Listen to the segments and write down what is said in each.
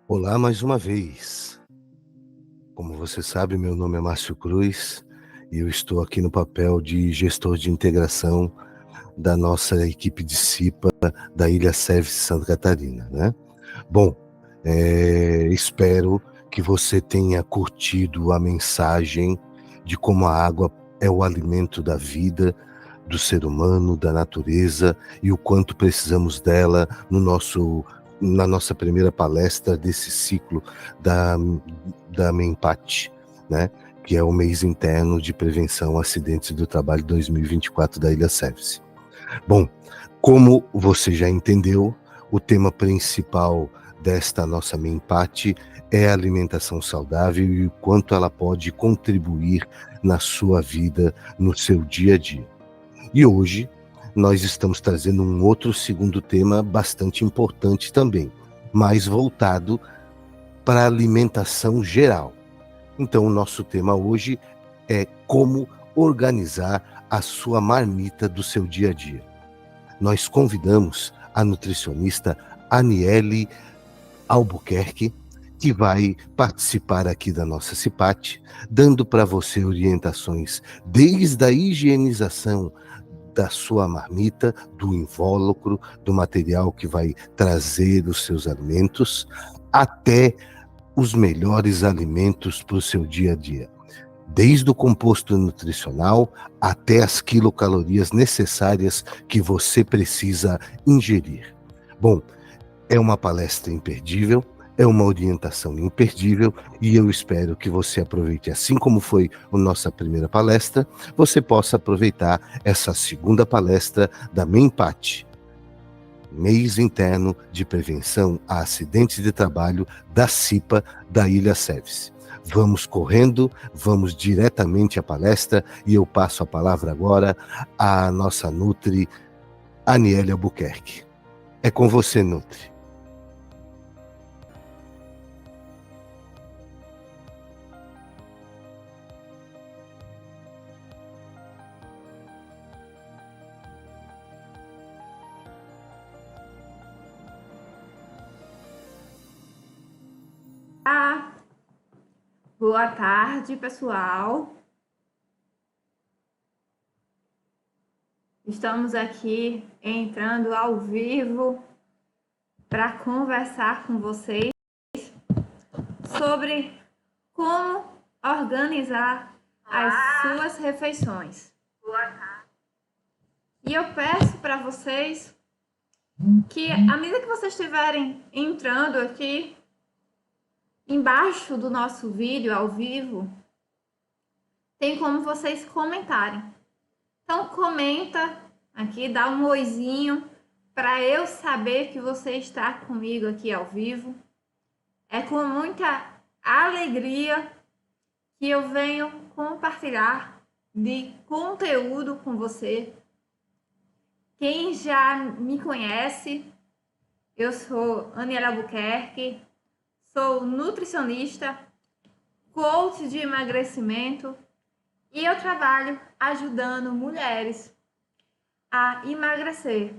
Olá mais uma vez. Como você sabe, meu nome é Márcio Cruz e eu estou aqui no papel de gestor de integração da nossa equipe de CIPA da Ilha Service Santa Catarina, né? Bom, espero que você tenha curtido a mensagem de como a água é o alimento da vida, do ser humano, da natureza e o quanto precisamos dela na nossa primeira palestra desse ciclo da MEMPAT, né? Que é o mês interno de prevenção a acidentes do trabalho 2024 da Ilha Service. Bom, como você já entendeu, o tema principal desta nossa MEMPAT é a alimentação saudável e o quanto ela pode contribuir na sua vida, no seu dia a dia. E hoje nós estamos trazendo um outro segundo tema bastante importante também, mais voltado para a alimentação geral. Então, o nosso tema hoje é como organizar a sua marmita do seu dia a dia. Nós convidamos a nutricionista Aniele Albuquerque, que vai participar aqui da nossa CIPAT, dando para você orientações desde a higienização da sua marmita, do invólucro, do material que vai trazer os seus alimentos, até os melhores alimentos para o seu dia a dia. Desde o composto nutricional até as quilocalorias necessárias que você precisa ingerir. Bom, é uma palestra imperdível, é uma orientação imperdível e eu espero que você aproveite, assim como foi a nossa primeira palestra, você possa aproveitar essa segunda palestra da MEMPAT, Mês Interno de Prevenção a Acidentes de Trabalho da CIPA da Ilha Service. Vamos correndo, vamos diretamente à palestra e eu passo a palavra agora à nossa Nutri, Aniele Albuquerque. É com você, Nutri. Boa tarde, pessoal. Estamos aqui entrando ao vivo para conversar com vocês sobre como organizar as suas refeições. E eu peço para vocês que, à medida que vocês estiverem entrando aqui embaixo do nosso vídeo ao vivo, tem como vocês comentarem. Então comenta aqui, dá um oizinho para eu saber que você está comigo aqui ao vivo. É com muita alegria que eu venho compartilhar de conteúdo com você. Quem já me conhece, eu sou Aniele Albuquerque, sou nutricionista, coach de emagrecimento e eu trabalho ajudando mulheres a emagrecer,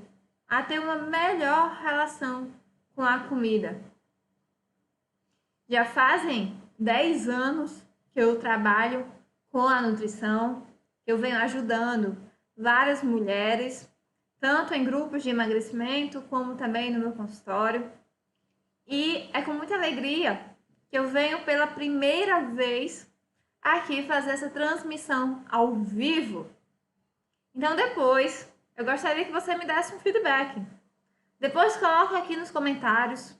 a ter uma melhor relação com a comida. Já fazem 10 anos que eu trabalho com a nutrição, eu venho ajudando várias mulheres, tanto em grupos de emagrecimento, como também no meu consultório. E é com muita alegria que eu venho pela primeira vez aqui fazer essa transmissão ao vivo. Então depois, eu gostaria que você me desse um feedback. Depois coloca aqui nos comentários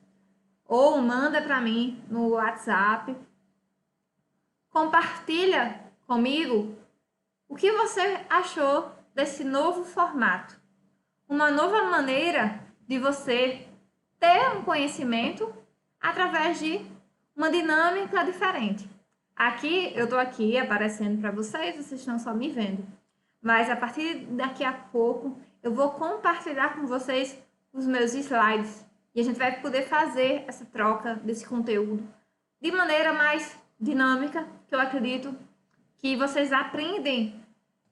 ou manda para mim no WhatsApp. Compartilha comigo o que você achou desse novo formato. Uma nova maneira de você ter um conhecimento através de uma dinâmica diferente. Aqui, eu estou aqui aparecendo para vocês, vocês estão só me vendo. Mas a partir daqui a pouco, eu vou compartilhar com vocês os meus slides. E a gente vai poder fazer essa troca desse conteúdo de maneira mais dinâmica, que eu acredito que vocês aprendem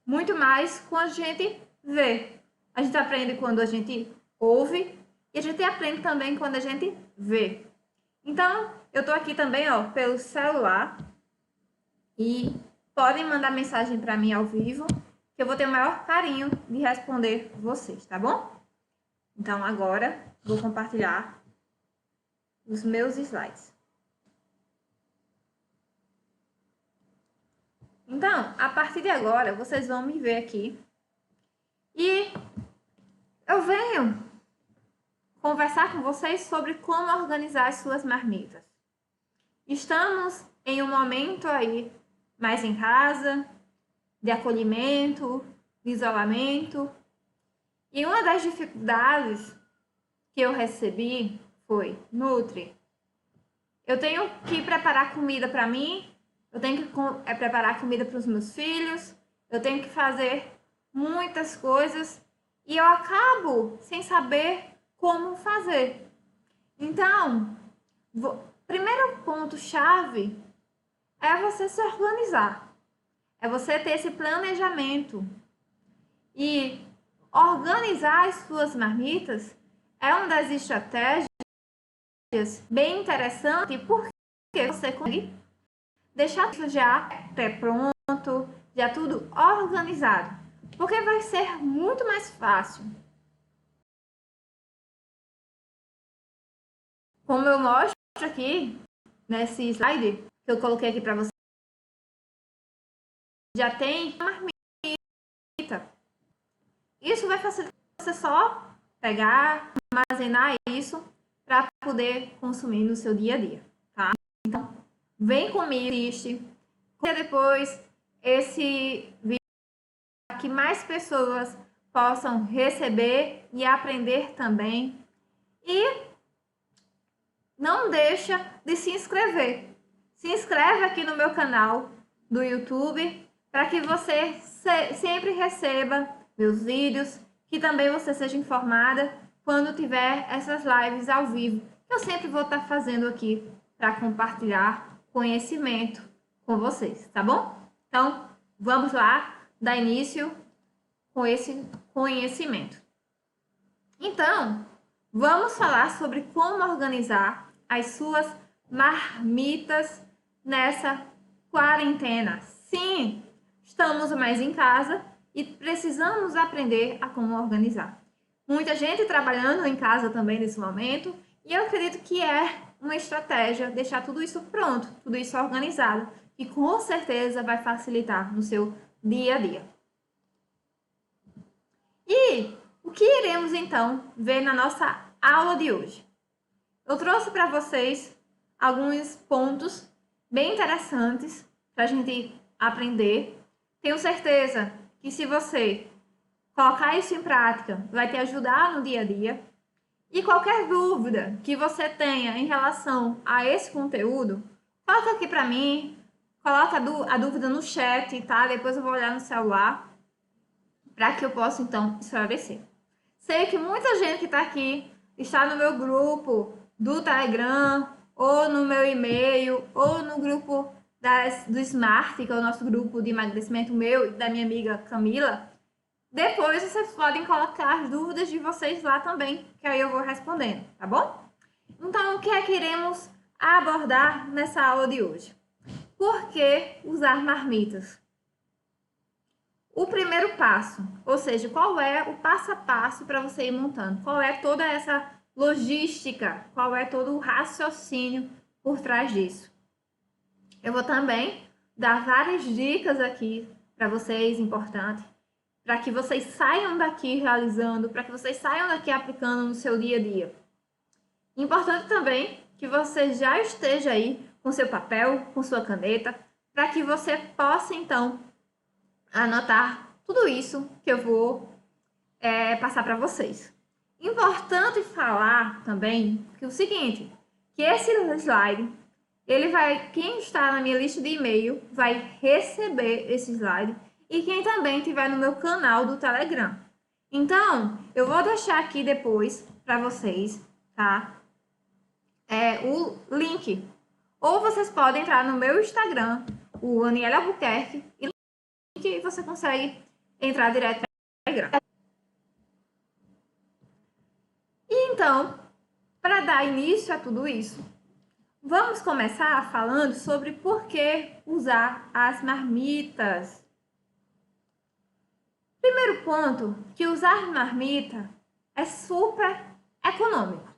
muito mais quando a gente vê. A gente aprende quando a gente ouve e a gente aprende também quando a gente vê. Então, eu tô aqui também, ó, pelo celular e podem mandar mensagem para mim ao vivo, que eu vou ter o maior carinho de responder vocês, tá bom? Então, agora, vou compartilhar os meus slides. Então, a partir de agora, vocês vão me ver aqui e eu venho conversar com vocês sobre como organizar as suas marmitas. Estamos em um momento aí mais em casa, de acolhimento, de isolamento. E uma das dificuldades que eu recebi foi: Nutri, eu tenho que preparar comida para mim, eu tenho que preparar comida para os meus filhos, eu tenho que fazer muitas coisas e eu acabo sem saber como fazer. Então, primeiro ponto-chave é você se organizar, é você ter esse planejamento. E organizar as suas marmitas é uma das estratégias bem interessante, porque você consegue deixar tudo já pré-pronto, já tudo organizado, porque vai ser muito mais fácil. Como eu mostro aqui nesse slide que eu coloquei aqui para você, já tem marmita. Isso vai facilitar você só pegar, armazenar isso para poder consumir no seu dia a dia, tá? Então, vem comigo, assiste. Depois esse vídeo para que mais pessoas possam receber e aprender também. E não deixa de se inscrever. Se inscreve aqui no meu canal do YouTube para que você sempre receba meus vídeos, que também você seja informada quando tiver essas lives ao vivo, que eu sempre vou estar fazendo aqui para compartilhar conhecimento com vocês, tá bom? Então, vamos lá dar início com esse conhecimento. Então, vamos falar sobre como organizar as suas marmitas nessa quarentena. Sim, estamos mais em casa e precisamos aprender a como organizar. Muita gente trabalhando em casa também nesse momento, e eu acredito que é uma estratégia deixar tudo isso pronto, tudo isso organizado, e com certeza vai facilitar no seu dia a dia. E o que iremos então ver na nossa aula de hoje? Eu trouxe para vocês alguns pontos bem interessantes para a gente aprender. Tenho certeza que se você colocar isso em prática, vai te ajudar no dia a dia. E qualquer dúvida que você tenha em relação a esse conteúdo, coloca aqui para mim, coloca a dúvida no chat, tá? Depois eu vou olhar no celular para que eu possa então esclarecer. Sei que muita gente que está aqui está no meu grupo do Telegram, ou no meu e-mail, ou no grupo do Smart, que é o nosso grupo de emagrecimento meu e da minha amiga Camila. Depois vocês podem colocar as dúvidas de vocês lá também, que aí eu vou respondendo, tá bom? Então, o que é que iremos abordar nessa aula de hoje? Por que usar marmitas? O primeiro passo, ou seja, qual é o passo a passo para você ir montando? Qual é toda essa logística? Qual é todo o raciocínio por trás disso? Eu vou também dar várias dicas aqui para vocês, importantes, para que vocês saiam daqui realizando, para que vocês saiam daqui aplicando no seu dia a dia. Importante também que você já esteja aí com seu papel, com sua caneta, para que você possa, então, anotar tudo isso que eu vou passar para vocês. Importante falar também que o seguinte, que esse slide, quem está na minha lista de e-mail vai receber esse slide e quem também estiver no meu canal do Telegram. Então, eu vou deixar aqui depois para vocês, tá? O link. Ou vocês podem entrar no meu Instagram, o Aniela Albuquerque, e você consegue entrar direto no Telegram. E então, para dar início a tudo isso, Vamos começar falando sobre por que usar as marmitas. Primeiro ponto, que usar marmita é super econômico.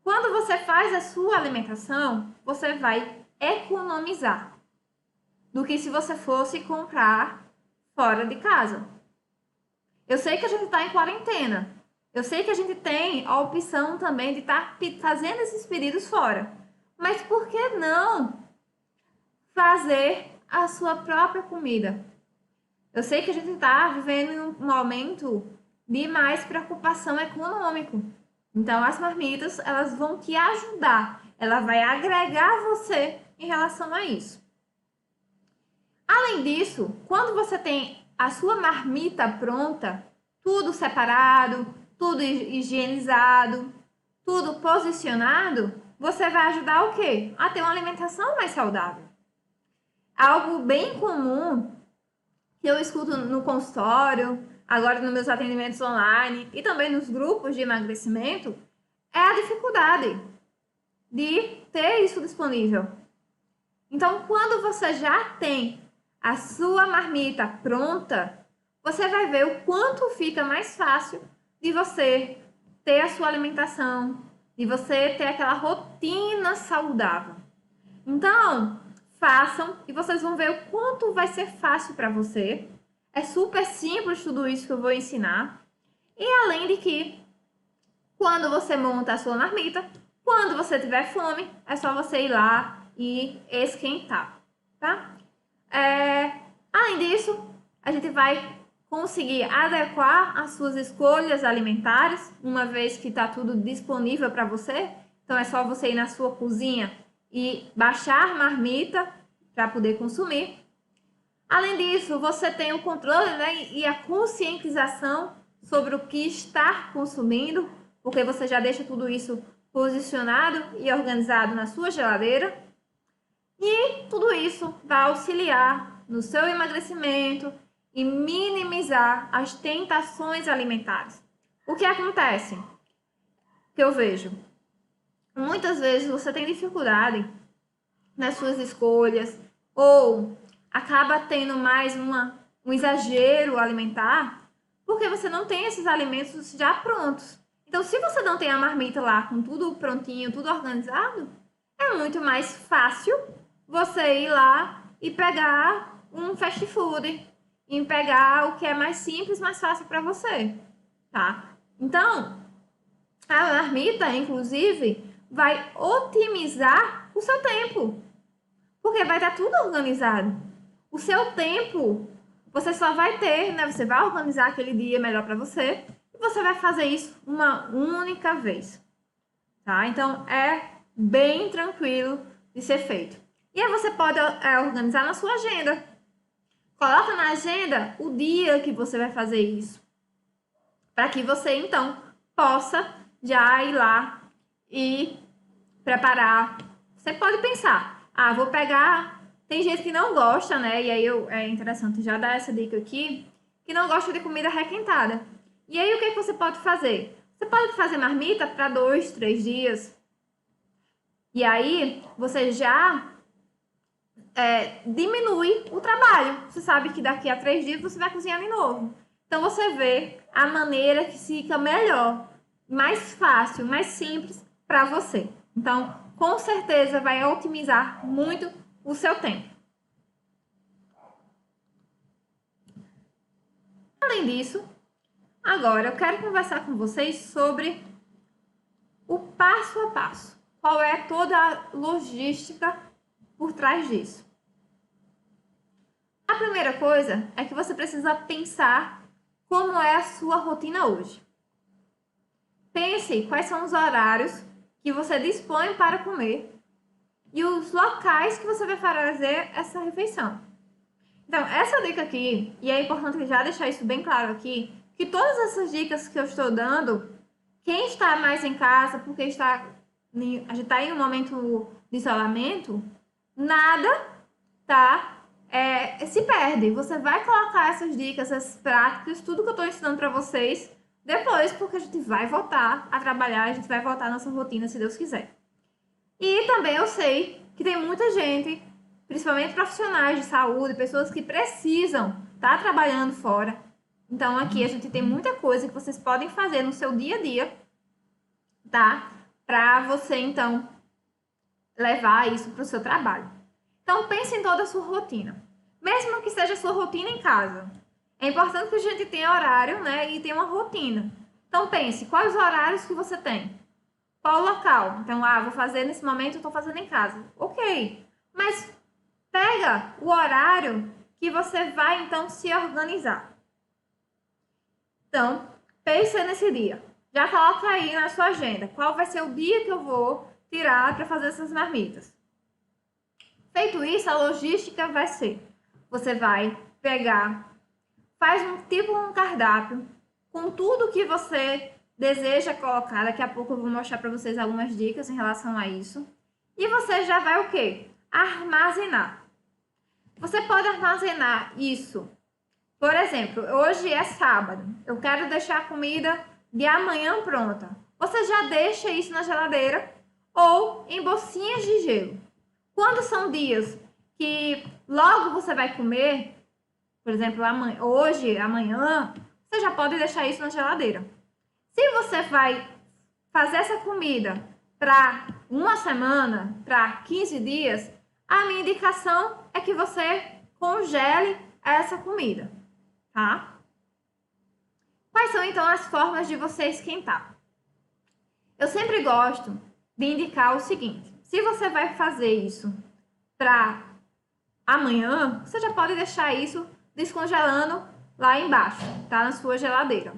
Quando você faz a sua alimentação, você vai economizar do que se você fosse comprar fora de casa. Eu sei que a gente está em quarentena. Eu sei que a gente tem a opção também de estar fazendo esses pedidos fora. Mas por que não fazer a sua própria comida? Eu sei que a gente está vivendo um momento de mais preocupação econômica. Então, as marmitas, elas vão te ajudar. Ela vai agregar você em relação a isso. Além disso, quando você tem a sua marmita pronta, tudo separado, tudo higienizado, tudo posicionado, você vai ajudar o quê? A ter uma alimentação mais saudável. Algo bem comum que eu escuto no consultório, agora nos meus atendimentos online e também nos grupos de emagrecimento, é a dificuldade de ter isso disponível. Então, quando você já tem a sua marmita pronta, você vai ver o quanto fica mais fácil de você ter a sua alimentação, de você ter aquela rotina saudável. Então, façam e vocês vão ver o quanto vai ser fácil para você. É super simples tudo isso que eu vou ensinar. E além de que, quando você monta a sua marmita, quando você tiver fome, é só você ir lá e esquentar, tá? Além disso, a gente vai conseguir adequar as suas escolhas alimentares, uma vez que está tudo disponível para você. Então, é só você ir na sua cozinha e baixar marmita para poder consumir. Além disso, você tem o controle, né, e a conscientização sobre o que está consumindo, porque você já deixa tudo isso posicionado e organizado na sua geladeira. E tudo isso vai auxiliar no seu emagrecimento e minimizar as tentações alimentares. O que acontece? Que eu vejo, muitas vezes você tem dificuldade nas suas escolhas ou acaba tendo mais um exagero alimentar porque você não tem esses alimentos já prontos. Então, se você não tem a marmita lá com tudo prontinho, tudo organizado, é muito mais fácil você ir lá e pegar um fast food, e pegar o que é mais simples, mais fácil para você, tá? Então, a marmita, inclusive, vai otimizar o seu tempo, porque vai estar tudo organizado. O seu tempo, você só vai ter, né? Você vai organizar aquele dia melhor para você e você vai fazer isso uma única vez, tá? Então, é bem tranquilo de ser feito. E aí você pode organizar na sua agenda. Coloca na agenda o dia que você vai fazer isso, para que você, então, possa já ir lá e preparar. Você pode pensar, vou pegar... Tem gente que não gosta, né? E aí é interessante já dar essa dica aqui, que não gosta de comida requentada. E aí o que você pode fazer? Você pode fazer marmita para 2, 3 dias. E aí você já diminui o trabalho. Você sabe que daqui a 3 dias você vai cozinhar de novo. Então você vê a maneira que fica melhor, mais fácil, mais simples para você. Então, com certeza vai otimizar muito o seu tempo. Além disso, agora eu quero conversar com vocês sobre o passo a passo. Qual é toda a logística por trás disso? A primeira coisa é que você precisa pensar como é a sua rotina hoje. Pense quais são os horários que você dispõe para comer e os locais que você vai fazer essa refeição. Então, essa dica aqui, e é importante já deixar isso bem claro aqui, que todas essas dicas que eu estou dando, quem está mais em casa, porque a gente está em um momento de isolamento, nada se perde. Você vai colocar essas dicas, essas práticas, tudo que eu estou ensinando para vocês, depois, porque a gente vai voltar a trabalhar, a gente vai voltar à nossa rotina, se Deus quiser. E também eu sei que tem muita gente, principalmente profissionais de saúde, pessoas que precisam estar trabalhando fora. Então aqui a gente tem muita coisa que vocês podem fazer no seu dia a dia, tá? Para você então levar isso para o seu trabalho. Então pense em toda a sua rotina, mesmo que seja a sua rotina em casa. É importante que a gente tenha horário, né? E tenha uma rotina. Então pense, quais os horários que você tem? Qual o local? Então, vou fazer nesse momento, eu estou fazendo em casa. Ok. Mas pega o horário que você vai, então, se organizar. Então, pensa nesse dia. Já coloca aí na sua agenda qual vai ser o dia que eu vou tirar para fazer essas marmitas. Feito isso, a logística vai ser: você vai pegar, faz um cardápio com tudo que você deseja colocar. Daqui a pouco eu vou mostrar para vocês algumas dicas em relação a isso. E você já vai o quê? Armazenar. Você pode armazenar isso. Por exemplo, hoje é sábado. Eu quero deixar a comida de amanhã pronta. Você já deixa isso na geladeira ou em bolsinhas de gelo. Quando são dias que logo você vai comer, por exemplo, hoje, amanhã, você já pode deixar isso na geladeira. Se você vai fazer essa comida para uma semana, para 15 dias, a minha indicação é que você congele essa comida, tá? Quais são, então, as formas de você esquentar? Eu sempre gosto de indicar o seguinte: se você vai fazer isso para amanhã, você já pode deixar isso descongelando lá embaixo, tá? Na sua geladeira.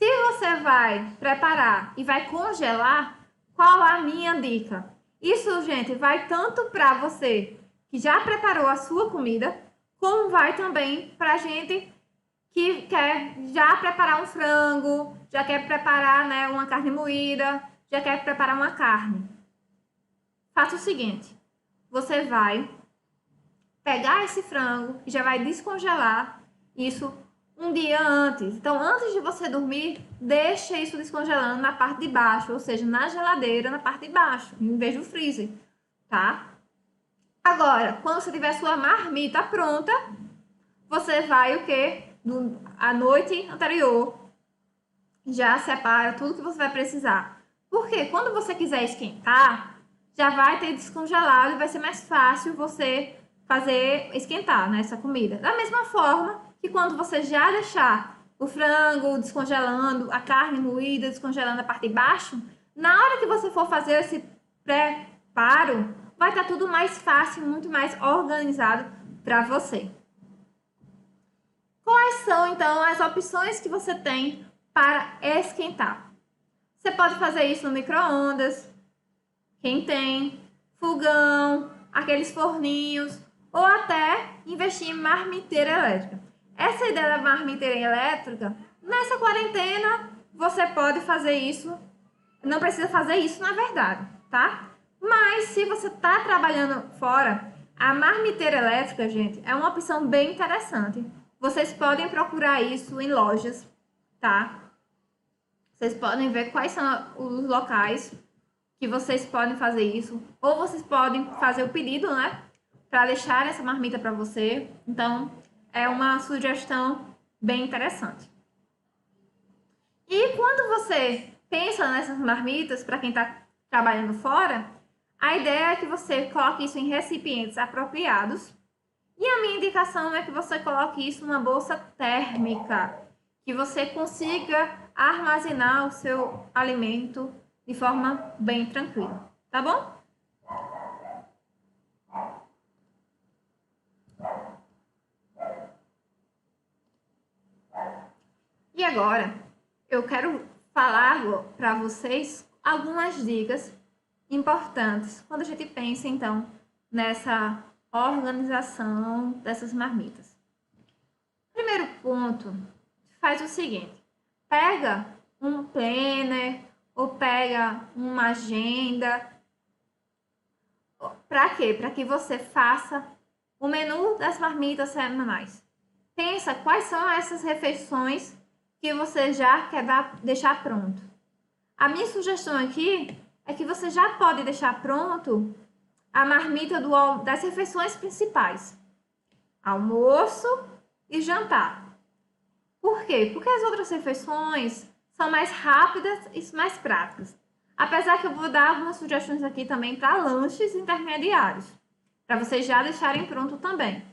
Se você vai preparar e vai congelar, qual a minha dica? Isso, gente, vai tanto para você que já preparou a sua comida, como vai também para a gente que quer já preparar um frango, já quer preparar, né, uma carne moída, já quer preparar uma carne. Faça o seguinte: você vai pegar esse frango e já vai descongelar isso um dia antes. Então, antes de você dormir, deixa isso descongelando na parte de baixo, ou seja, na geladeira, na parte de baixo, em vez do freezer, tá? Agora, quando você tiver sua marmita pronta, você vai o quê? A noite anterior, já separa tudo que você vai precisar. Porque quando você quiser esquentar, já vai ter descongelado e vai ser mais fácil você fazer esquentar, né, essa comida. Da mesma forma que quando você já deixar o frango descongelando, a carne moída descongelando a parte de baixo, na hora que você for fazer esse preparo, vai estar tudo mais fácil, muito mais organizado para você. Quais são, então, as opções que você tem para esquentar? Você pode fazer isso no micro-ondas, quem tem, fogão, aqueles forninhos, ou até investir em marmiteira elétrica. Essa ideia da marmiteira elétrica, nessa quarentena, você pode fazer isso, não precisa fazer isso na verdade, tá? Mas se você está trabalhando fora, a marmiteira elétrica, gente, é uma opção bem interessante. Vocês podem procurar isso em lojas, tá? Vocês podem ver quais são os locais que vocês podem fazer isso. Ou vocês podem fazer o pedido, né? Para deixar essa marmita para você. Então, é uma sugestão bem interessante. E quando você pensa nessas marmitas, para quem está trabalhando fora, a ideia é que você coloque isso em recipientes apropriados. E a minha indicação é que você coloque isso numa bolsa térmica, que você consiga armazenar o seu alimento de forma bem tranquila, tá bom? E agora, eu quero falar para vocês algumas dicas importantes quando a gente pensa, então, nessa organização dessas marmitas. Primeiro ponto, faz o seguinte: pega um planner ou pega uma agenda. Para quê? Para que você faça o menu das marmitas semanais. Pensa quais são essas refeições que você já quer deixar pronto. A minha sugestão aqui é que você já pode deixar pronto a marmita das refeições principais. Almoço e jantar. Por quê? Porque as outras refeições são mais rápidas e mais práticas. Apesar que eu vou dar algumas sugestões aqui também para lanches intermediários, para vocês já deixarem pronto também.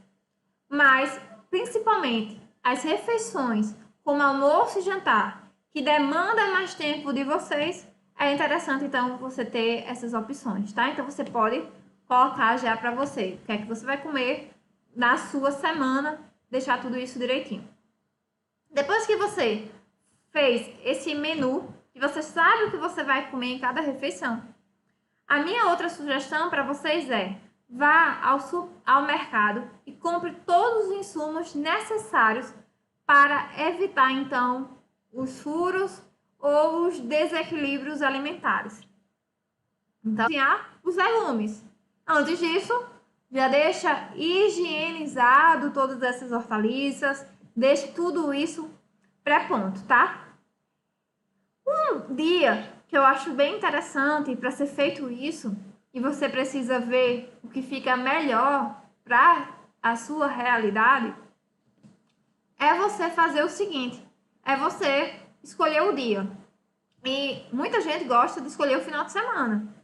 Mas, principalmente, as refeições, como almoço e jantar, que demandam mais tempo de vocês, é interessante, então, você ter essas opções, tá? Então, você pode colocar já para você o que é que você vai comer na sua semana, deixar tudo isso direitinho. Depois que você fez esse menu, que você sabe o que você vai comer em cada refeição, a minha outra sugestão para vocês é: vá ao mercado e compre todos os insumos necessários para evitar, então, os furos ou os desequilíbrios alimentares. Então, cozinhar os legumes. Antes disso, já deixa higienizado todas essas hortaliças, deixe tudo isso pré-pronto, tá? Um dia que eu acho bem interessante para ser feito isso, e você precisa ver o que fica melhor para a sua realidade, é você fazer o seguinte: é você escolher o dia. E muita gente gosta de escolher o final de semana.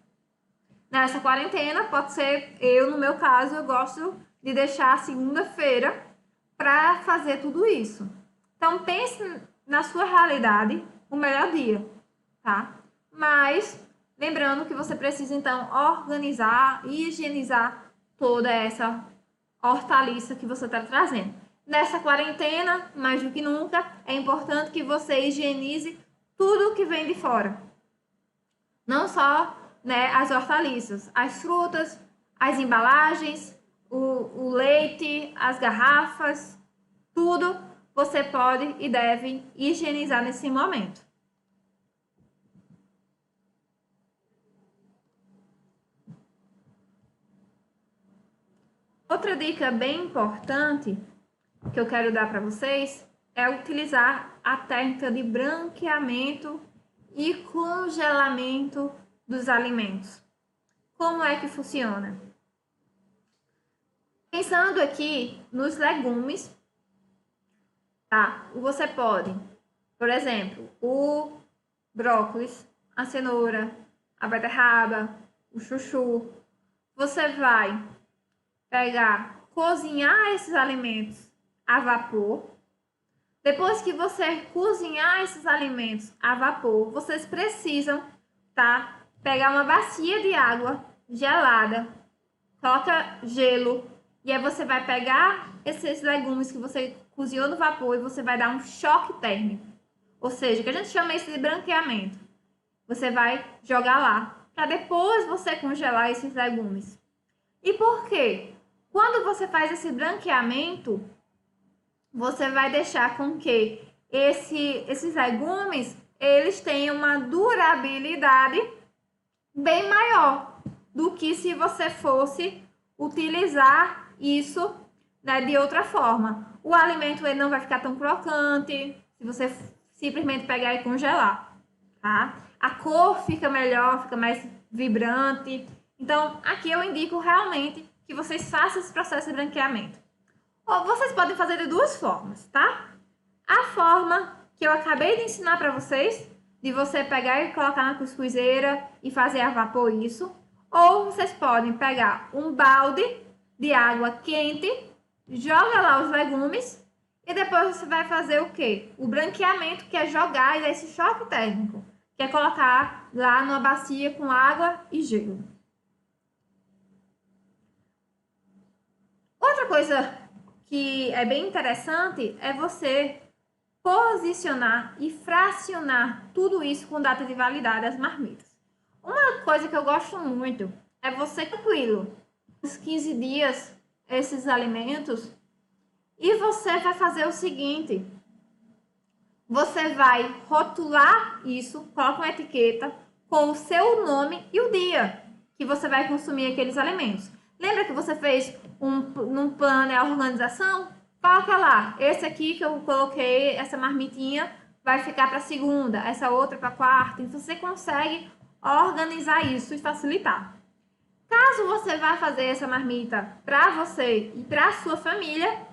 Nessa quarentena, pode ser, no meu caso, eu gosto de deixar a segunda-feira para fazer tudo isso. Então, pense na sua realidade o melhor dia, tá? Mas, lembrando que você precisa, então, organizar e higienizar toda essa hortaliça que você está trazendo. Nessa quarentena, mais do que nunca, é importante que você higienize tudo que vem de fora. Não só, né, as hortaliças, as frutas, as embalagens, o leite, as garrafas, tudo você pode e deve higienizar nesse momento. Outra dica bem importante que eu quero dar para vocês é utilizar a técnica de branqueamento e congelamento dos alimentos. Como é que funciona? Pensando aqui nos legumes, tá? Você pode, por exemplo, o brócolis, a cenoura, a beterraba, o chuchu. Você vai pegar, cozinhar esses alimentos a vapor. Depois que você cozinhar esses alimentos a vapor, vocês precisam, tá? Pegar uma bacia de água gelada, coloca gelo, e aí você vai pegar esses legumes que você cozinhou no vapor e você vai dar um choque térmico. Ou seja, que a gente chama isso de branqueamento. Você vai jogar lá, para depois você congelar esses legumes. E por quê? Quando você faz esse branqueamento, você vai deixar com que esses legumes, eles tenham uma durabilidade bem maior do que se você fosse utilizar isso, né, de outra forma. O alimento ele não vai ficar tão crocante se você simplesmente pegar e congelar, tá? A cor fica melhor, fica mais vibrante. Então, aqui eu indico realmente que vocês façam esse processo de branqueamento. Ou vocês podem fazer de duas formas, tá? A forma que eu acabei de ensinar para vocês, de você pegar e colocar na cuscuzeira e fazer a vapor isso. Ou vocês podem pegar um balde de água quente, joga lá os legumes e depois você vai fazer o quê? O branqueamento, que é jogar esse choque térmico, que é colocar lá numa bacia com água e gelo. Outra coisa que é bem interessante é você posicionar e fracionar tudo isso com data de validade das marmitas. Uma coisa que eu gosto muito é você tranquilo, uns 15 dias, esses alimentos, e você vai fazer o seguinte: você vai rotular isso, coloca uma etiqueta com o seu nome e o dia que você vai consumir aqueles alimentos. Lembra que você fez num plano a organização? Coloca lá, esse aqui que eu coloquei, essa marmitinha vai ficar para segunda, essa outra para quarta. Então você consegue organizar isso e facilitar. Caso você vá fazer essa marmita para você e para a sua família,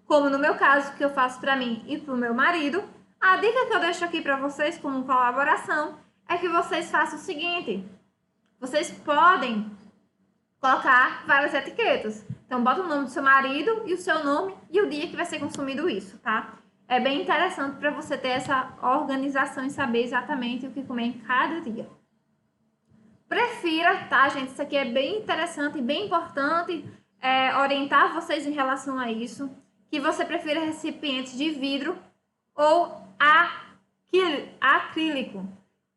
como no meu caso, que eu faço para mim e para o meu marido, a dica que eu deixo aqui para vocês como colaboração é que vocês façam o seguinte: vocês podem colocar várias etiquetas. Então, bota o nome do seu marido e o seu nome e o dia que vai ser consumido isso, tá? É bem interessante para você ter essa organização e saber exatamente o que comer em cada dia. Prefira, tá, gente? Isso aqui é bem interessante e bem importante orientar vocês em relação a isso. Que você prefira recipientes de vidro ou acrílico,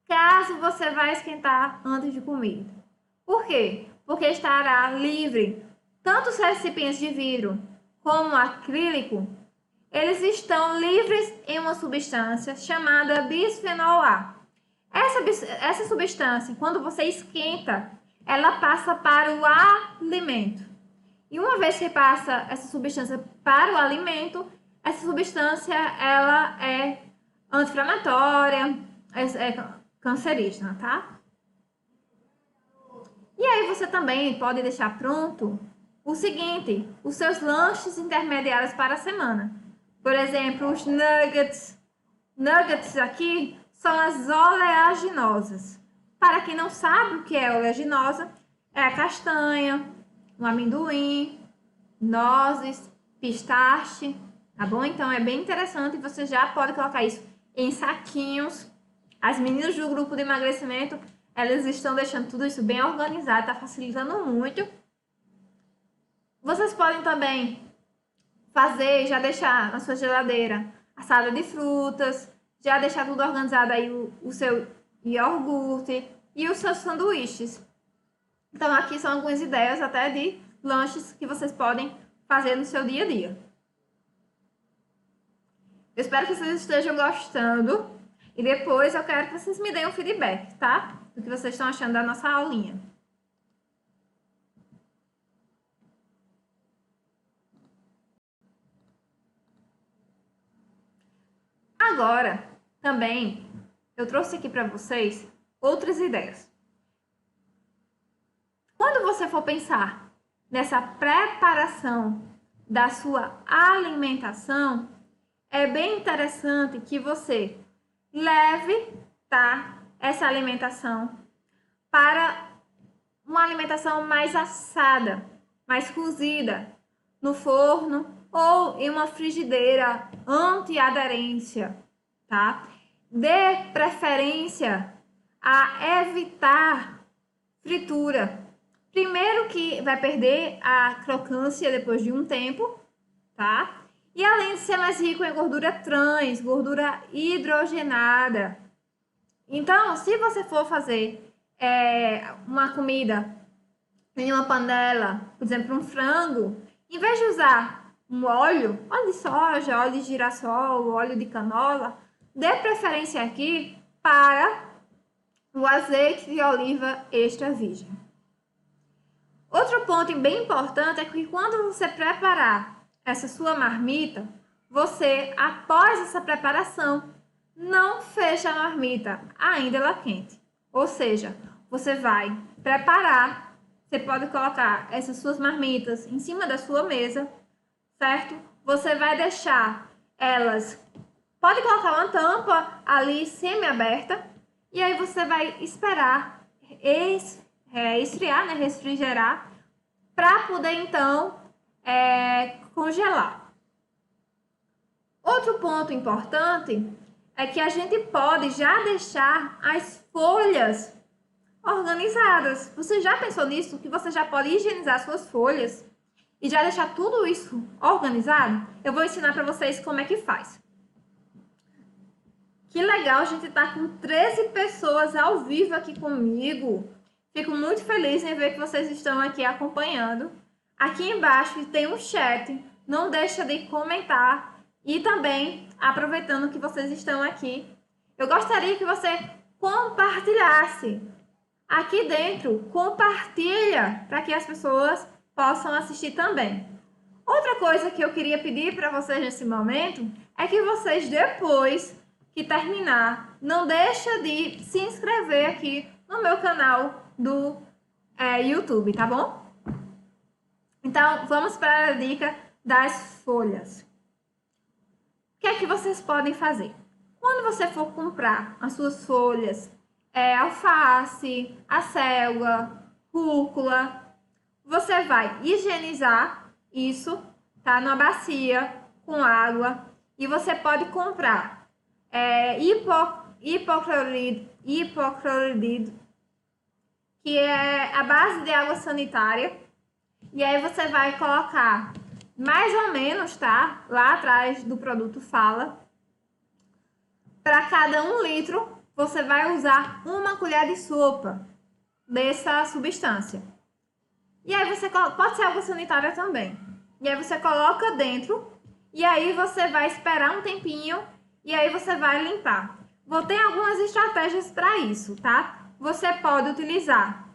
caso você vá esquentar antes de comer. Por quê? Porque estará livre. Tanto os recipientes de vidro como o acrílico, eles estão livres em uma substância chamada bisfenol A. Essa substância, quando você esquenta, ela passa para o alimento. E uma vez que passa essa substância para o alimento, essa substância ela é anti-inflamatória, é cancerígena, tá? E aí você também pode deixar pronto o seguinte, os seus lanches intermediários para a semana. Por exemplo, os nuggets. Nuggets aqui são as oleaginosas. Para quem não sabe o que é oleaginosa, é a castanha, o amendoim, nozes, pistache, tá bom? Então é bem interessante, você já pode colocar isso em saquinhos. As meninas do grupo de emagrecimento, elas estão deixando tudo isso bem organizado, tá facilitando muito. Vocês podem também fazer, já deixar na sua geladeira a salada de frutas, já deixar tudo organizado aí o seu iogurte e os seus sanduíches. Então aqui são algumas ideias até de lanches que vocês podem fazer no seu dia a dia. Eu espero que vocês estejam gostando e depois eu quero que vocês me deem um feedback, tá? Do que vocês estão achando da nossa aulinha. Agora, também, eu trouxe aqui para vocês outras ideias. Quando você for pensar nessa preparação da sua alimentação, é bem interessante que você leve, tá, essa alimentação para uma alimentação mais assada, mais cozida no forno ou em uma frigideira anti-aderência, tá? Dê preferência a evitar fritura. Primeiro que vai perder a crocância depois de um tempo, tá? E além de ser mais rico em gordura trans, gordura hidrogenada. Então, se você for fazer uma comida em uma panela, por exemplo, um frango, em vez de usar um óleo de soja, óleo de girassol, óleo de canola, dê preferência aqui para o azeite de oliva extra virgem. Outro ponto bem importante é que quando você preparar essa sua marmita, você, após essa preparação, não fecha a marmita ainda ela quente. Ou seja, você vai preparar, você pode colocar essas suas marmitas em cima da sua mesa, certo? Você vai deixar elas, pode colocar uma tampa ali semi-aberta, e aí você vai esperar esfriar, né, refrigerar, para poder então congelar. Outro ponto importante é que a gente pode já deixar as folhas organizadas. Você já pensou nisso? Que você já pode higienizar suas folhas e já deixar tudo isso organizado? Eu vou ensinar para vocês como é que faz. Que legal, a gente tá com 13 pessoas ao vivo aqui comigo. Fico muito feliz em ver que vocês estão aqui acompanhando. Aqui embaixo tem um chat, não deixa de comentar. E também, aproveitando que vocês estão aqui, eu gostaria que você compartilhasse. Aqui dentro, compartilha para que as pessoas possam assistir também. Outra coisa que eu queria pedir para vocês nesse momento é que vocês, depois que terminar, não deixa de se inscrever aqui no meu canal do YouTube, tá bom? Então, vamos para a dica das folhas. O que é que vocês podem fazer? Quando você for comprar as suas folhas, alface, acelga, rúcula, você vai higienizar isso, tá? Numa bacia com água. E você pode comprar hipoclorídrico, que é a base de água sanitária. E aí você vai colocar mais ou menos, tá? Lá atrás do produto fala. Para cada 1 litro, você vai usar 1 colher de sopa dessa substância. E aí você pode ser água sanitária também. E aí você coloca dentro e aí você vai esperar um tempinho e aí você vai limpar. Vou ter algumas estratégias para isso, tá? Você pode utilizar.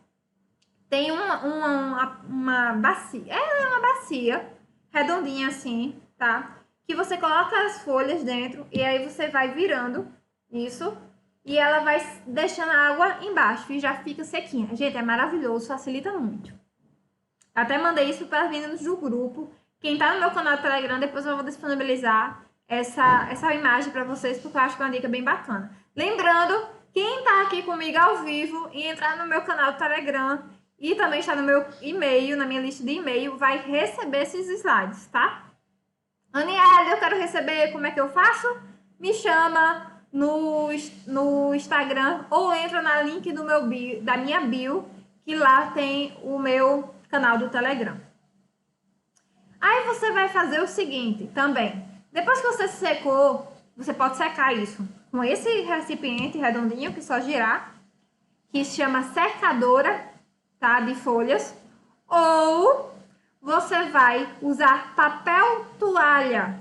Tem uma bacia. É uma bacia redondinha assim, tá? Que você coloca as folhas dentro e aí você vai virando isso e ela vai deixando a água embaixo e já fica sequinha. Gente, é maravilhoso, facilita muito. Até mandei isso para as meninas do grupo. Quem tá no meu canal do Telegram, depois eu vou disponibilizar essa imagem para vocês, porque eu acho que é uma dica bem bacana. Lembrando, quem tá aqui comigo ao vivo e entrar no meu canal do Telegram e também está no meu e-mail, na minha lista de e-mail, vai receber esses slides, tá? Aniela, eu quero receber, como é que eu faço? Me chama no Instagram ou entra na link do meu bio, da minha bio, que lá tem o meu canal do Telegram. Aí você vai fazer o seguinte também. Depois que você secou, você pode secar isso com esse recipiente redondinho, que só girar, que se chama secadora, tá? De folhas. Ou você vai usar papel toalha.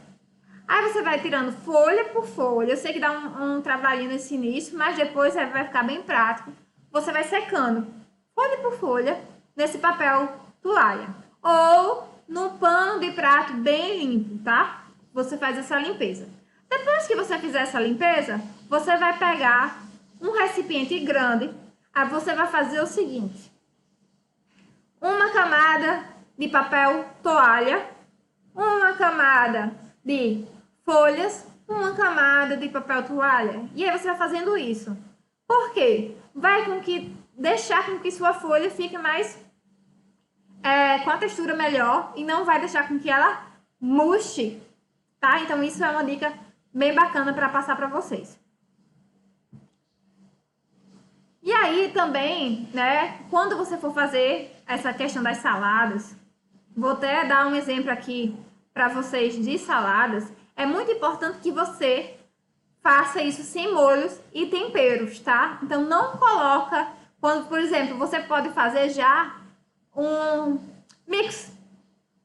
Aí você vai tirando folha por folha. Eu sei que dá um trabalhinho nesse início, mas depois vai ficar bem prático. Você vai secando folha por folha nesse papel toalha. Ou num pano de prato bem limpo, tá? Você faz essa limpeza. Depois que você fizer essa limpeza, você vai pegar um recipiente grande. Aí você vai fazer o seguinte. Uma camada de papel toalha, uma camada de folhas, uma camada de papel toalha. E aí você vai fazendo isso. Por quê? Vai deixar com que sua folha fique mais com a textura melhor e não vai deixar com que ela murche, tá? Então isso é uma dica bem bacana para passar para vocês. E aí também, né, quando você for fazer essa questão das saladas, vou até dar um exemplo aqui para vocês de saladas. É muito importante que você faça isso sem molhos e temperos, tá? Então não coloca, quando, por exemplo, você pode fazer já um mix,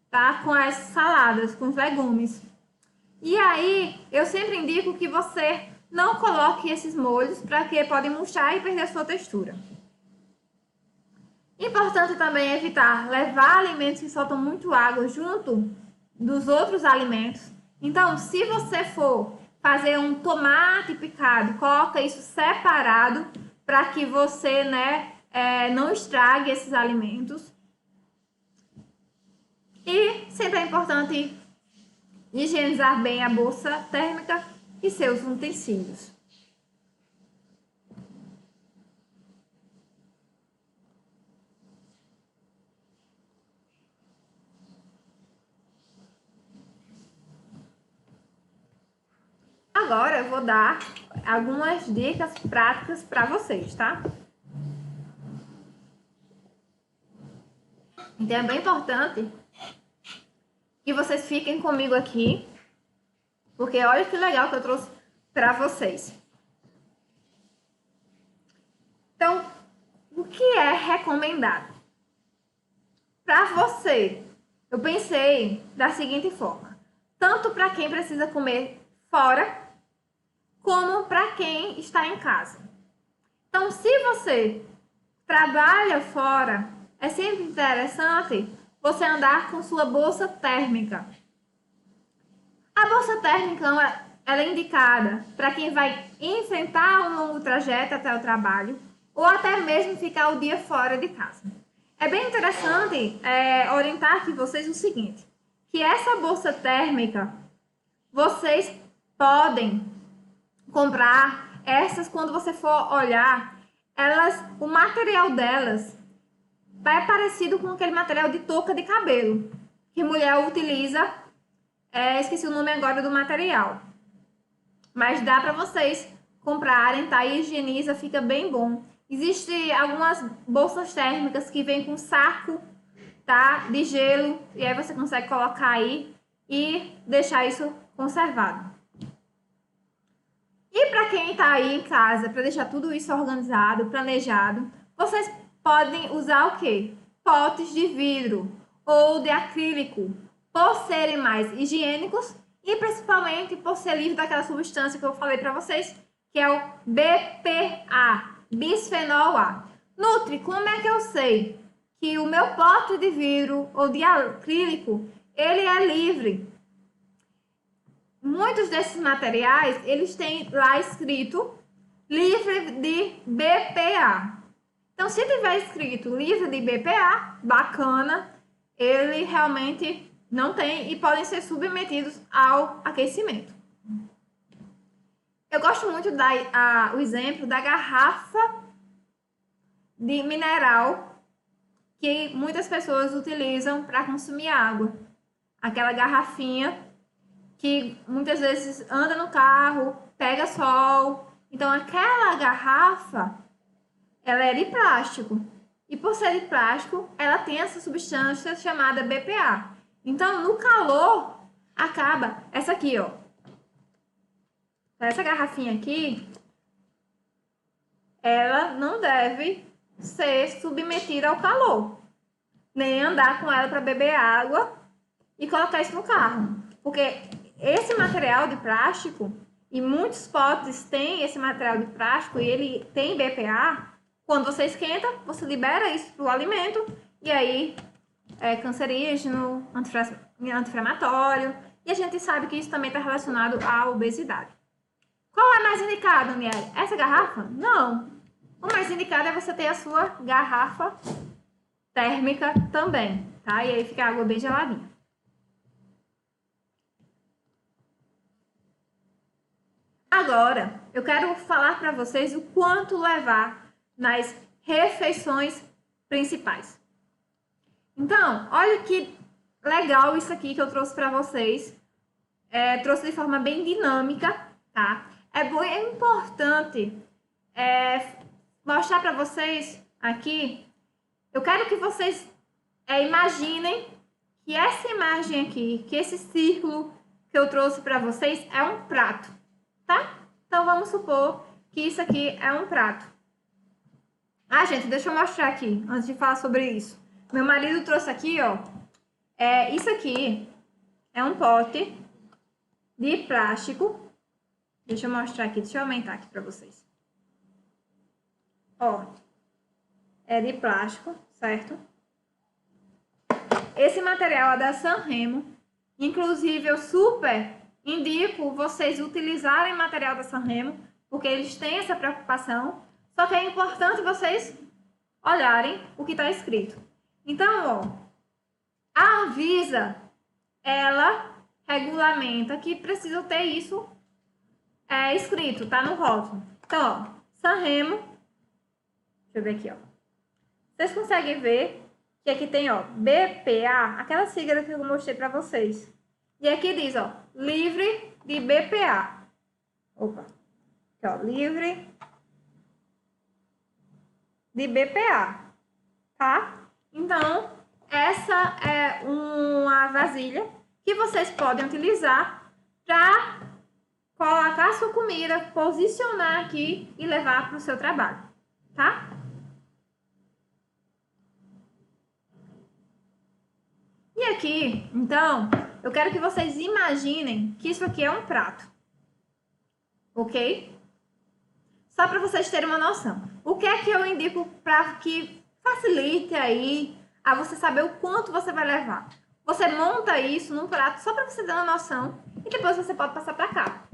tá? Com as saladas, com os legumes. E aí, eu sempre indico que você não coloque esses molhos, para que podem murchar e perder a sua textura. Importante também evitar levar alimentos que soltam muito água junto dos outros alimentos. Então, se você for fazer um tomate picado, coloca isso separado para que você, não estrague esses alimentos. E sempre é importante higienizar bem a bolsa térmica e seus utensílios. Agora eu vou dar algumas dicas práticas para vocês, tá? Então é bem importante que vocês fiquem comigo aqui, porque olha que legal que eu trouxe para vocês. Então, o que é recomendado? Para você, eu pensei da seguinte forma: tanto para quem precisa comer fora, como para quem está em casa. Então, se você trabalha fora, é sempre interessante você andar com sua bolsa térmica. A bolsa térmica ela é indicada para quem vai enfrentar um longo trajeto até o trabalho ou até mesmo ficar o dia fora de casa. É bem interessante orientar aqui vocês o seguinte, que essa bolsa térmica, vocês podem comprar essas quando você for olhar, o material delas é parecido com aquele material de touca de cabelo, que mulher utiliza, esqueci o nome agora do material, mas dá para vocês comprarem, tá? E higieniza, fica bem bom. Existem algumas bolsas térmicas que vêm com saco, tá? De gelo, e aí você consegue colocar aí e deixar isso conservado. E para quem está aí em casa, para deixar tudo isso organizado, planejado, vocês podem usar o quê? Potes de vidro ou de acrílico, por serem mais higiênicos e principalmente por ser livre daquela substância que eu falei para vocês, que é o BPA, bisfenol A. Nutri, como é que eu sei que o meu pote de vidro ou de acrílico, ele é livre? Muitos desses materiais, eles têm lá escrito livre de BPA. Então, se tiver escrito livre de BPA, bacana, ele realmente não tem e podem ser submetidos ao aquecimento. Eu gosto muito de dar o exemplo da garrafa de mineral que muitas pessoas utilizam para consumir água. Aquela garrafinha que muitas vezes anda no carro, pega sol. Então, aquela garrafa, ela é de plástico. E por ser de plástico, ela tem essa substância chamada BPA. Então, no calor, acaba essa aqui, ó. Essa garrafinha aqui, ela não deve ser submetida ao calor. Nem andar com ela para beber água e colocar isso no carro. Porque esse material de plástico, e muitos potes têm esse material de plástico e ele tem BPA, quando você esquenta, você libera isso para o alimento e aí é cancerígeno, anti-inflamatório, e a gente sabe que isso também está relacionado à obesidade. Qual é mais indicado, Daniela? Essa garrafa? Não. O mais indicado é você ter a sua garrafa térmica também, tá? E aí fica a água bem geladinha. Agora, eu quero falar para vocês o quanto levar nas refeições principais. Então, olha que legal isso aqui que eu trouxe para vocês. Trouxe de forma bem dinâmica, tá? É importante mostrar para vocês aqui. Eu quero que vocês imaginem que essa imagem aqui, que esse círculo que eu trouxe para vocês é um prato, tá? Então, vamos supor que isso aqui é um prato. Ah, gente, deixa eu mostrar aqui, antes de falar sobre isso. Meu marido trouxe aqui, ó. Isso aqui é um pote de plástico. Deixa eu mostrar aqui, deixa eu aumentar aqui para vocês. Ó, é de plástico, certo? Esse material é da Sanremo. Inclusive, eu super indico vocês utilizarem material da Sanremo, porque eles têm essa preocupação. Só que é importante vocês olharem o que está escrito. Então, ó, a Anvisa, ela regulamenta que precisa ter isso escrito, tá no rótulo. Então, ó, Sanremo, deixa eu ver aqui, ó. Vocês conseguem ver que aqui tem, ó, BPA, aquela sigla que eu mostrei para vocês. E aqui diz, ó, livre de BPA. Opa, aqui, ó, livre de BPA, tá? Então, essa é uma vasilha que vocês podem utilizar para colocar a sua comida, posicionar aqui e levar para o seu trabalho, tá? E aqui, então, eu quero que vocês imaginem que isso aqui é um prato, ok? Só para vocês terem uma noção. O que é que eu indico para que facilite aí a você saber o quanto você vai levar? Você monta isso num prato só para você ter uma noção e depois você pode passar para cá,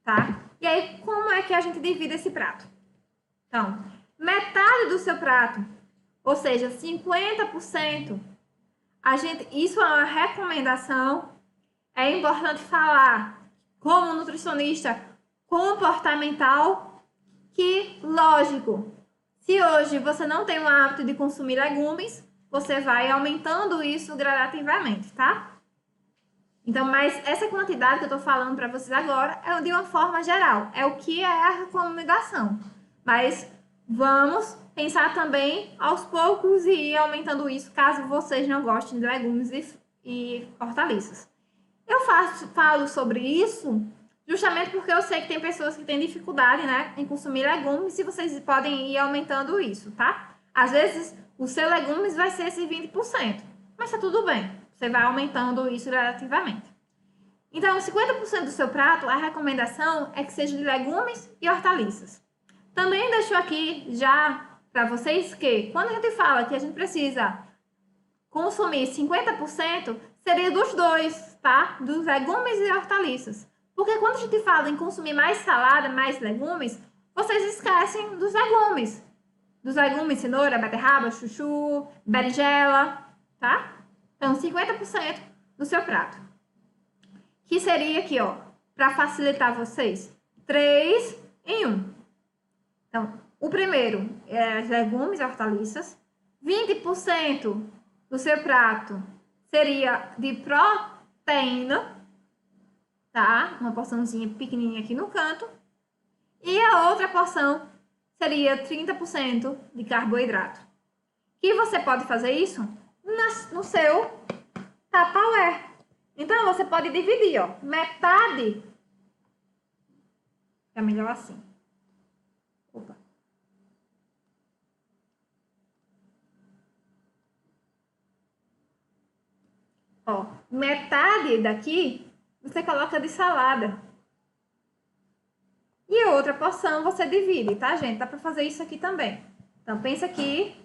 tá? E aí, como é que a gente divide esse prato? Então, metade do seu prato, ou seja, 50%. Isso é uma recomendação. É importante falar, como nutricionista comportamental, que, lógico, se hoje você não tem o hábito de consumir legumes, você vai aumentando isso gradativamente, tá? Então, mas essa quantidade que eu tô falando para vocês agora é de uma forma geral, é o que é a recomendação. Mas vamos pensar também aos poucos e ir aumentando isso, caso vocês não gostem de legumes e hortaliças. Eu falo sobre isso justamente porque eu sei que tem pessoas que têm dificuldade, né, em consumir legumes e vocês podem ir aumentando isso, tá? Às vezes, o seu legumes vai ser esse 20%, mas tá tudo bem. Você vai aumentando isso gradativamente. Então, 50% do seu prato, a recomendação é que seja de legumes e hortaliças. Também deixo aqui já para vocês que, quando a gente fala que a gente precisa consumir 50%, seria dos dois, tá? Dos legumes e hortaliças. Porque quando a gente fala em consumir mais salada, mais legumes, vocês esquecem dos legumes. Dos legumes, cenoura, beterraba, chuchu, berinjela, tá? Então, 50% do seu prato. Que seria aqui, ó, para facilitar vocês, 3 em 1. Então, o primeiro é legumes e hortaliças. 20% do seu prato seria de proteína, tá? Uma porçãozinha pequenininha aqui no canto. E a outra porção seria 30% de carboidrato. E você pode fazer isso no seu Tupperware. Então, você pode dividir, ó, metade. É melhor assim. Opa. Ó, metade daqui você coloca de salada. E outra porção você divide, tá, gente? Dá pra fazer isso aqui também. Então, pensa aqui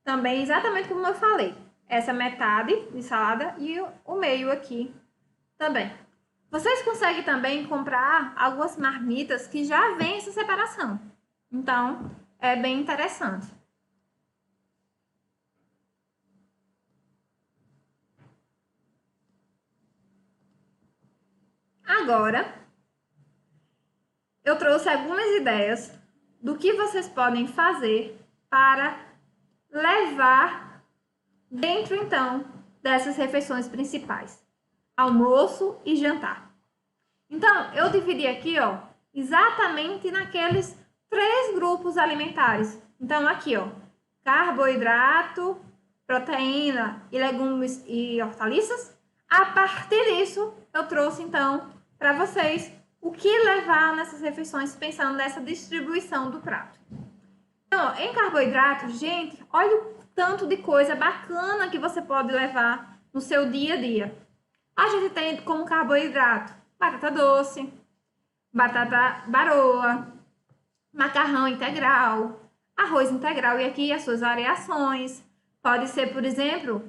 também exatamente como eu falei. Essa metade de salada e o meio aqui também. Vocês conseguem também comprar algumas marmitas que já vem essa separação. Então, é bem interessante. Agora, eu trouxe algumas ideias do que vocês podem fazer para levar dentro, então, dessas refeições principais. Almoço e jantar. Então, eu dividi aqui, ó, exatamente naqueles 3 grupos alimentares. Então, aqui, ó, carboidrato, proteína e legumes e hortaliças. A partir disso, eu trouxe, então, para vocês o que levar nessas refeições, pensando nessa distribuição do prato. Então, ó, em carboidrato, gente, olha o tanto de coisa bacana que você pode levar no seu dia a dia. A gente tem como carboidrato batata doce, batata baroa, macarrão integral, arroz integral e aqui as suas variações. Pode ser, por exemplo,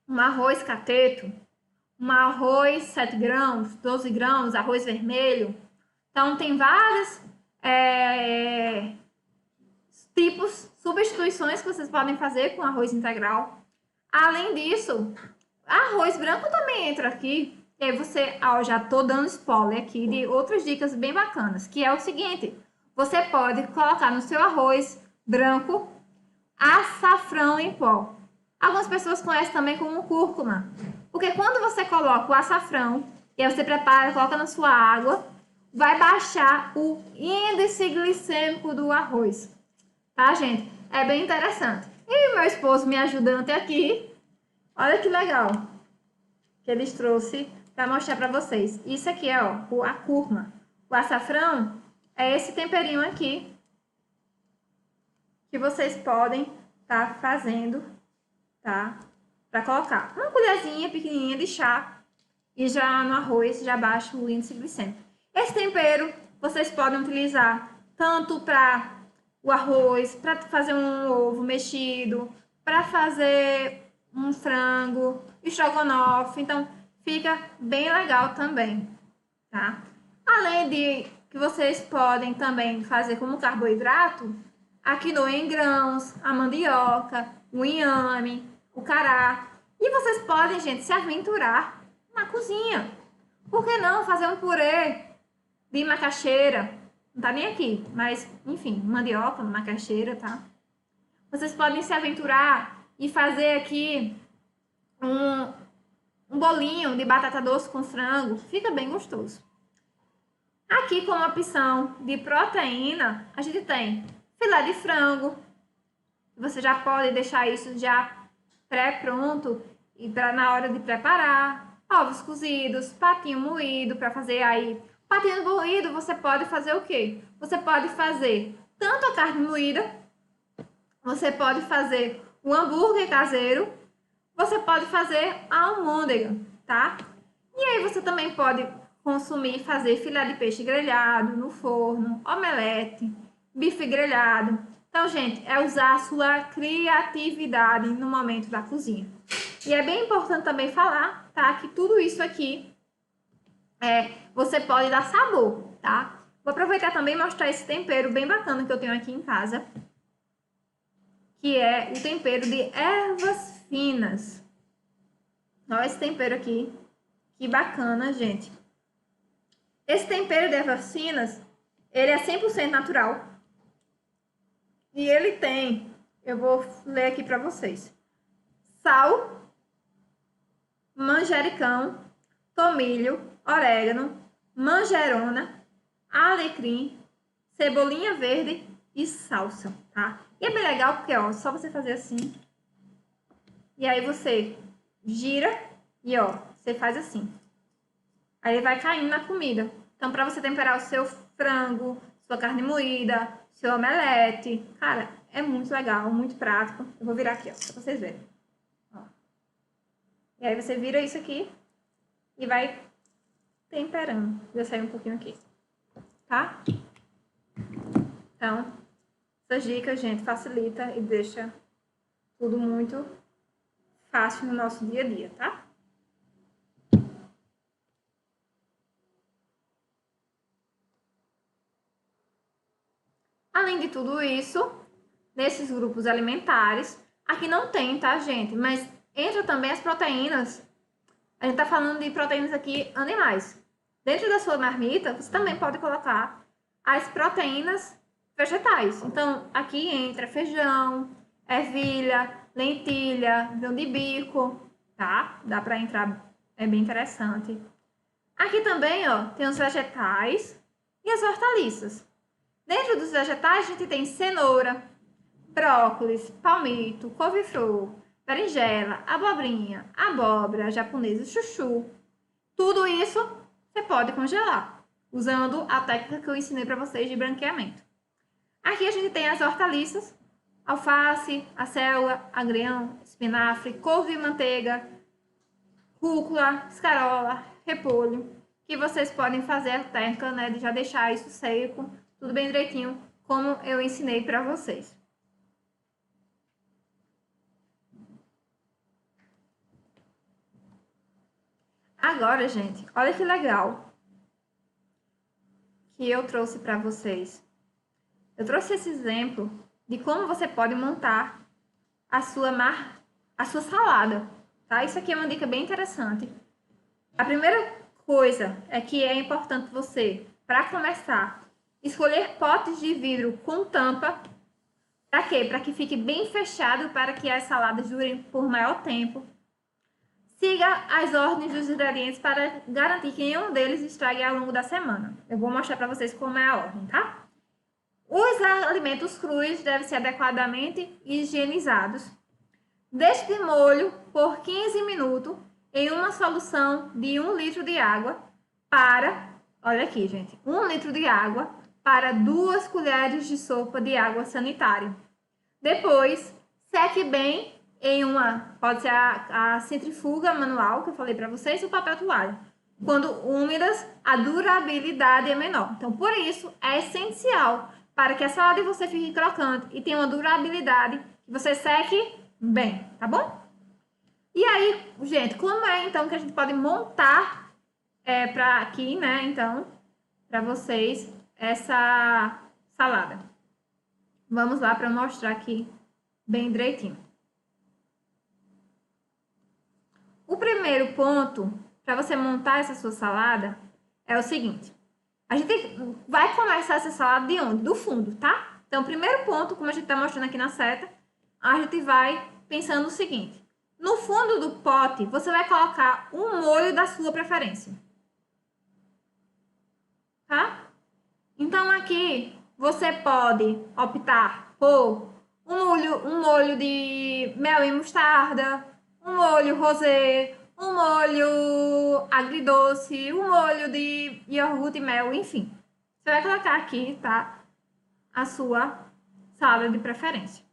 um arroz cateto, um arroz 7 grãos, 12 grãos, arroz vermelho. Então, tem vários tipos, substituições que vocês podem fazer com arroz integral. Além disso, arroz branco também entra aqui. E aí você, já tô dando spoiler aqui de outras dicas bem bacanas, que é o seguinte: você pode colocar no seu arroz branco açafrão em pó. Algumas pessoas conhecem também como cúrcuma, porque quando você coloca o açafrão e aí você prepara, coloca na sua água, vai baixar o índice glicêmico do arroz, tá, gente? É bem interessante. E meu esposo me ajudante aqui, olha que legal que eles trouxe para mostrar para vocês. Isso aqui é, ó, a cúrcuma. O açafrão é esse temperinho aqui que vocês podem estar fazendo, tá? Para colocar uma colherzinha pequenininha de chá e já no arroz já baixa o índice glicêmico. Esse tempero vocês podem utilizar tanto para o arroz, para fazer um ovo mexido, para fazer um frango, estrogonofe. Então, fica bem legal também, tá? Além de que vocês podem também fazer como carboidrato, a quinoa em grãos, a mandioca, o inhame, o cará. E vocês podem, gente, se aventurar na cozinha. Por que não fazer um purê de macaxeira? Não tá nem aqui, mas, enfim, mandioca, macaxeira, tá? Vocês podem se aventurar e fazer aqui um bolinho de batata doce com frango. Fica bem gostoso. Aqui, como opção de proteína, a gente tem filé de frango. Você já pode deixar isso já pré-pronto e na hora de preparar. Ovos cozidos, patinho moído para fazer aí. Patinho moído, você pode fazer o quê? Você pode fazer tanto a carne moída, você pode fazer o hambúrguer caseiro, você pode fazer a almôndega, tá? E aí você também pode consumir, fazer filé de peixe grelhado no forno, omelete, bife grelhado. Então, gente, é usar a sua criatividade no momento da cozinha. E é bem importante também falar, tá? Que tudo isso aqui você pode dar sabor, tá? Vou aproveitar também e mostrar esse tempero bem bacana que eu tenho aqui em casa, que é o tempero de ervas finas. Olha esse tempero aqui, que bacana, gente. Esse tempero de ervas finas, ele é 100% natural. E ele tem, eu vou ler aqui para vocês: sal, manjericão, tomilho, orégano, manjerona, alecrim, cebolinha verde e salsa, tá? E é bem legal porque, ó, só você fazer assim. E aí você gira e, ó, você faz assim. Aí ele vai caindo na comida. Então, para você temperar o seu frango, sua carne moída, seu omelete, cara, é muito legal, muito prático. Eu vou virar aqui, ó, para vocês verem. Ó. E aí você vira isso aqui e vai temperando. Já saiu um pouquinho aqui, tá? Então, essas dicas, gente, facilita e deixa tudo muito fácil no nosso dia a dia, tá? Além de tudo isso, nesses grupos alimentares, aqui não tem, tá, gente? Mas entra também as proteínas. A gente tá falando de proteínas aqui animais. Dentro da sua marmita, você também pode colocar as proteínas vegetais. Então, aqui entra feijão, ervilha, lentilha, grão de bico, tá? Dá pra entrar, é bem interessante. Aqui também, ó, tem os vegetais e as hortaliças. Dentro dos vegetais, a gente tem cenoura, brócolis, palmito, couve-flor, berinjela, abobrinha, abóbora japonesa, chuchu. Tudo isso você pode congelar, usando a técnica que eu ensinei para vocês de branqueamento. Aqui a gente tem as hortaliças: alface, acelga, agrião, espinafre, couve-manteiga, rúcula, escarola, repolho, que vocês podem fazer a técnica, né, de já deixar isso seco, tudo bem direitinho, como eu ensinei para vocês. Agora, gente, olha que legal que eu trouxe para vocês. Eu trouxe esse exemplo de como você pode montar a sua salada, tá? Isso aqui é uma dica bem interessante. A primeira coisa é que é importante você, para começar, escolher potes de vidro com tampa. Para quê? Para que fique bem fechado, para que as saladas durem por maior tempo. Siga as ordens dos ingredientes para garantir que nenhum deles estrague ao longo da semana. Eu vou mostrar para vocês como é a ordem, tá? Os alimentos crus devem ser adequadamente higienizados. Deixe de molho por 15 minutos em uma solução de 1 litro de água para, olha aqui, gente, 1 litro de água para 2 colheres de sopa de água sanitária. Depois, seque bem em pode ser a centrifuga manual, que eu falei para vocês, o papel toalha. Quando úmidas, a durabilidade é menor. Então, por isso, é essencial para que a salada de você fique crocante e tenha uma durabilidade, que você seque bem, tá bom? E aí, gente, como é então que a gente pode montar para aqui, né, então, para vocês, essa salada? Vamos lá para mostrar aqui bem direitinho. O primeiro ponto para você montar essa sua salada é o seguinte. A gente vai começar essa salada de onde? Do fundo, tá? Então, o primeiro ponto, como a gente está mostrando aqui na seta, a gente vai pensando o seguinte. No fundo do pote, você vai colocar um molho da sua preferência. Tá? Então, aqui, você pode optar por um molho de mel e mostarda, um molho rosé, um molho agridoce, um molho de iogurte e mel, enfim. Você vai colocar aqui, tá? A sua salada de preferência.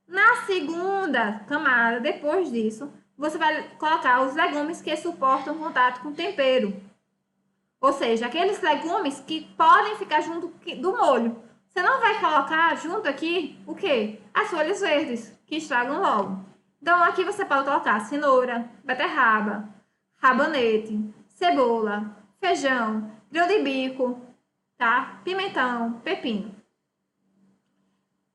Na segunda camada, depois disso, você vai colocar os legumes que suportam contato com tempero. Ou seja, aqueles legumes que podem ficar junto do molho. Você não vai colocar junto aqui o quê? As folhas verdes, que estragam logo. Então, aqui você pode colocar cenoura, beterraba, rabanete, cebola, feijão, grão de bico, tá? Pimentão, pepino.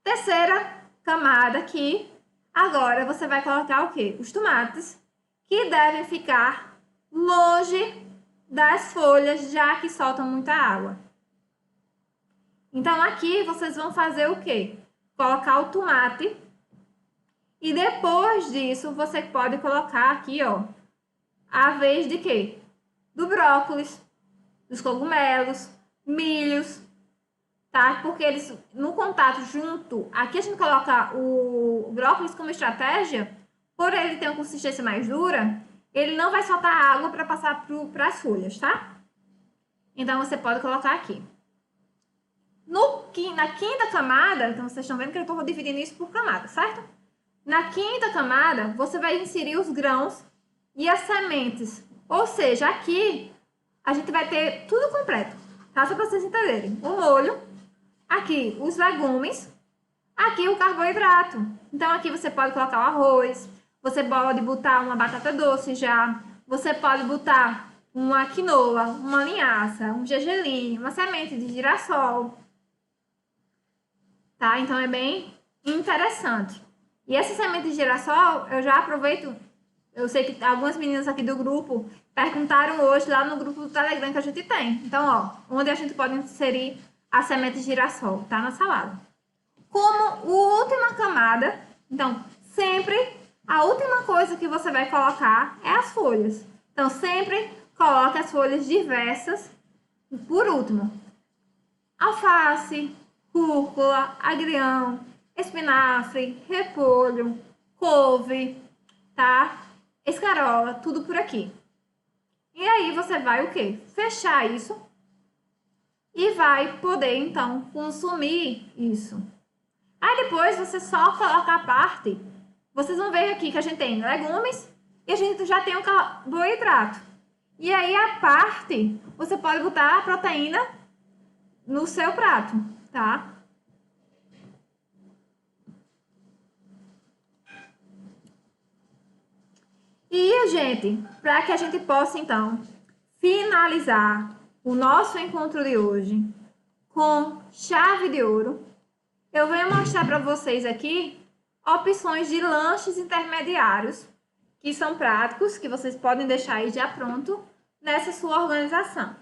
Terceira camada aqui, agora você vai colocar o quê? Os tomates, que devem ficar longe das folhas, já que soltam muita água. Então, aqui vocês vão fazer o quê? Colocar o tomate. E depois disso, você pode colocar aqui, ó, a vez de quê? Do brócolis, dos cogumelos, milhos, tá? Porque eles, no contato junto, aqui a gente coloca o brócolis como estratégia, por ele ter uma consistência mais dura, ele não vai soltar água para passar para as folhas, tá? Então, você pode colocar aqui. Na quinta camada, então vocês estão vendo que eu estou dividindo isso por camada, certo? Na quinta camada, você vai inserir os grãos e as sementes. Ou seja, aqui a gente vai ter tudo completo, tá? Só para vocês entenderem. O molho, aqui os legumes, aqui o carboidrato. Então, aqui você pode colocar o arroz, você pode botar uma batata doce já, você pode botar uma quinoa, uma linhaça, um gergelim, uma semente de girassol, tá? Então, é bem interessante. E essa semente de girassol, eu já aproveito, eu sei que algumas meninas aqui do grupo perguntaram hoje lá no grupo do Telegram que a gente tem. Então, ó, onde a gente pode inserir a semente de girassol, tá? Na salada. Como última camada, então, sempre a última coisa que você vai colocar é as folhas. Então, sempre coloque as folhas diversas por último. Alface, rúcula, agrião, espinafre, repolho, couve, tá? Escarola, tudo por aqui. E aí você vai o quê? Fechar isso e vai poder, então, consumir isso. Aí depois você só coloca a parte. Vocês vão ver aqui que a gente tem legumes e a gente já tem o carboidrato. E aí a parte, você pode botar a proteína no seu prato, tá? E, gente, para que a gente possa, então, finalizar o nosso encontro de hoje com chave de ouro, eu venho mostrar para vocês aqui opções de lanches intermediários que são práticos, que vocês podem deixar aí já pronto nessa sua organização.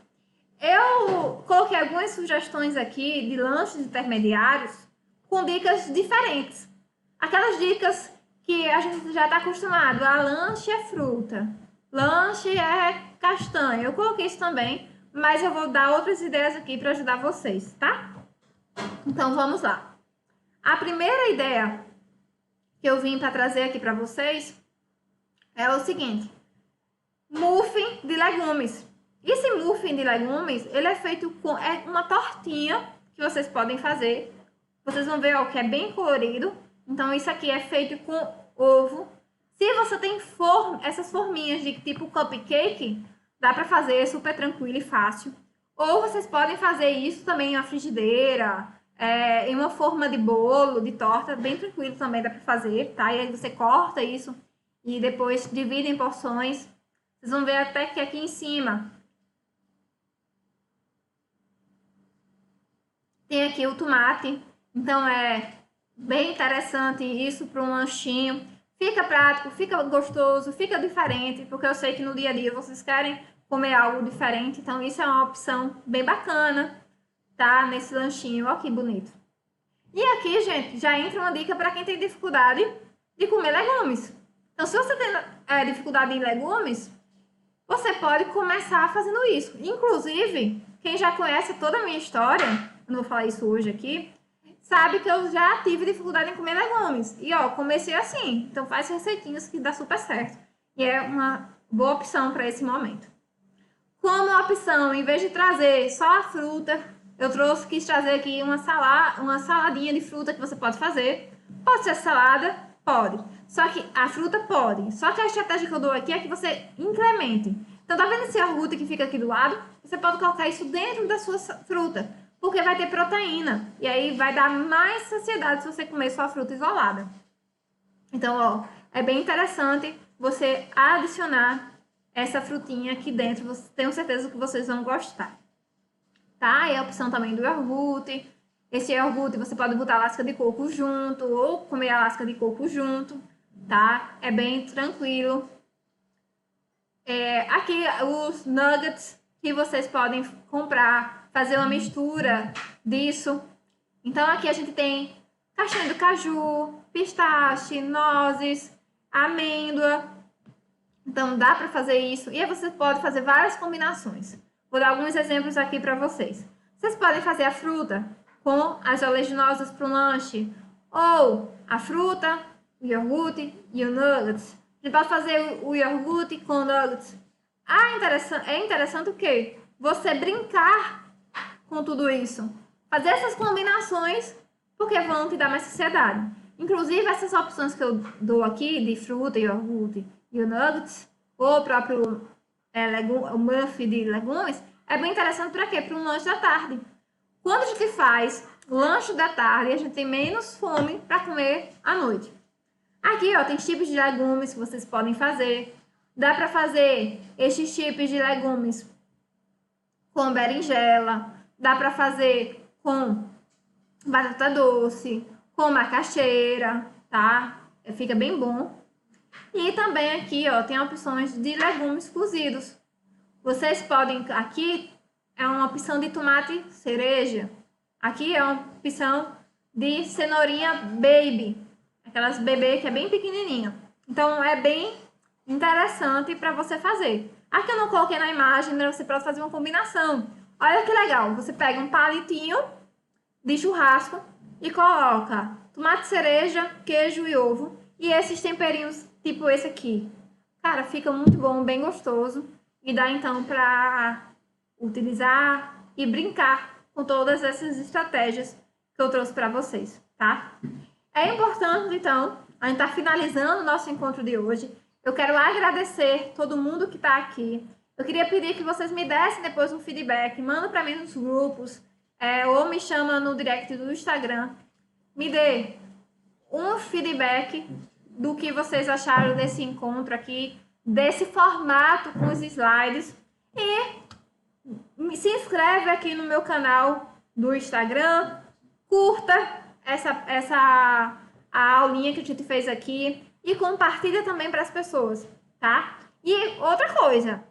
Eu coloquei algumas sugestões aqui de lanches intermediários com dicas diferentes. Aquelas dicas que a gente já está acostumado. A lanche é fruta, lanche é castanha. Eu coloquei isso também, mas eu vou dar outras ideias aqui para ajudar vocês, tá? Então, vamos lá. A primeira ideia que eu vim para trazer aqui para vocês é o seguinte. Muffin de legumes. Esse muffin de legumes, ele é feito com uma tortinha que vocês podem fazer. Vocês vão ver, ó, que é bem colorido. Então, isso aqui é feito com ovo. Se você tem essas forminhas de tipo cupcake, dá para fazer super tranquilo e fácil. Ou vocês podem fazer isso também em uma frigideira, em uma forma de bolo, de torta, bem tranquilo também dá para fazer, tá? E aí você corta isso e depois divide em porções. Vocês vão ver até que aqui em cima tem aqui o tomate. Então é bem interessante isso para um lanchinho. Fica prático, fica gostoso, fica diferente, porque eu sei que no dia a dia vocês querem comer algo diferente, então isso é uma opção bem bacana, tá? Nesse lanchinho, ó que bonito. E aqui, gente, já entra uma dica para quem tem dificuldade de comer legumes. Então, se você tem dificuldade em legumes, você pode começar fazendo isso. Inclusive, quem já conhece toda a minha história, eu não vou falar isso hoje aqui, sabe que eu já tive dificuldade em comer legumes. E, ó, comecei assim. Então, faz receitinhas que dá super certo. E é uma boa opção para esse momento. Como opção, em vez de trazer só a fruta, eu quis trazer aqui uma saladinha de fruta que você pode fazer. Pode ser salada? Pode. Só que a fruta pode. Só que a estratégia que eu dou aqui é que você incremente. Então, tá vendo esse iogurte que fica aqui do lado? Você pode colocar isso dentro da sua fruta, porque vai ter proteína. E aí vai dar mais saciedade se você comer só a fruta isolada. Então, ó, é bem interessante você adicionar essa frutinha aqui dentro. Tenho certeza que vocês vão gostar. Tá? E a opção também do iogurte. Esse iogurte você pode botar lasca de coco junto ou comer a lasca de coco junto, tá? É bem tranquilo. Aqui os nuggets que vocês podem comprar, fazer uma mistura disso. Então aqui a gente tem caixinha do caju, pistache, nozes, amêndoa. Então dá para fazer isso. E aí você pode fazer várias combinações. Vou dar alguns exemplos aqui para vocês. Vocês podem fazer a fruta com as oleaginosas para o lanche, ou a fruta, o iogurte e o nuggets. A gente pode fazer o iogurte com nuggets. É interessante o quê? Você brincar com tudo isso. Fazer essas combinações, porque vão te dar mais saciedade. Inclusive, essas opções que eu dou aqui, de fruta, iogurte e o nuggets, ou o próprio o muffin de legumes, é bem interessante para quê? Para um lanche da tarde. Quando a gente faz lanche da tarde, a gente tem menos fome para comer à noite. Aqui, ó, tem tipos de legumes que vocês podem fazer. Dá para fazer estes tipos de legumes com berinjela. Dá para fazer com batata doce, com macaxeira, tá? Fica bem bom. E também aqui, ó, tem opções de legumes cozidos. Vocês podem, aqui é uma opção de tomate cereja. Aqui é uma opção de cenourinha baby. Aquelas bebê que é bem pequenininha. Então, é bem interessante para você fazer. Aqui eu não coloquei na imagem, mas você pode fazer uma combinação. Olha que legal. Você pega um palitinho de churrasco e coloca tomate cereja, queijo e ovo. E esses temperinhos, tipo esse aqui. Cara, fica muito bom, bem gostoso. E dá, então, para utilizar e brincar com todas essas estratégias que eu trouxe para vocês, tá? É importante, então, a gente tá finalizando o nosso encontro de hoje. Eu quero agradecer todo mundo que está aqui. Eu queria pedir que vocês me dessem depois um feedback. Manda para mim nos grupos, ou me chama no direct do Instagram. Me dê um feedback do que vocês acharam desse encontro aqui, desse formato com os slides. E se inscreve aqui no meu canal do Instagram, curta a aulinha que a gente fez aqui e compartilha também para as pessoas, tá? E outra coisa,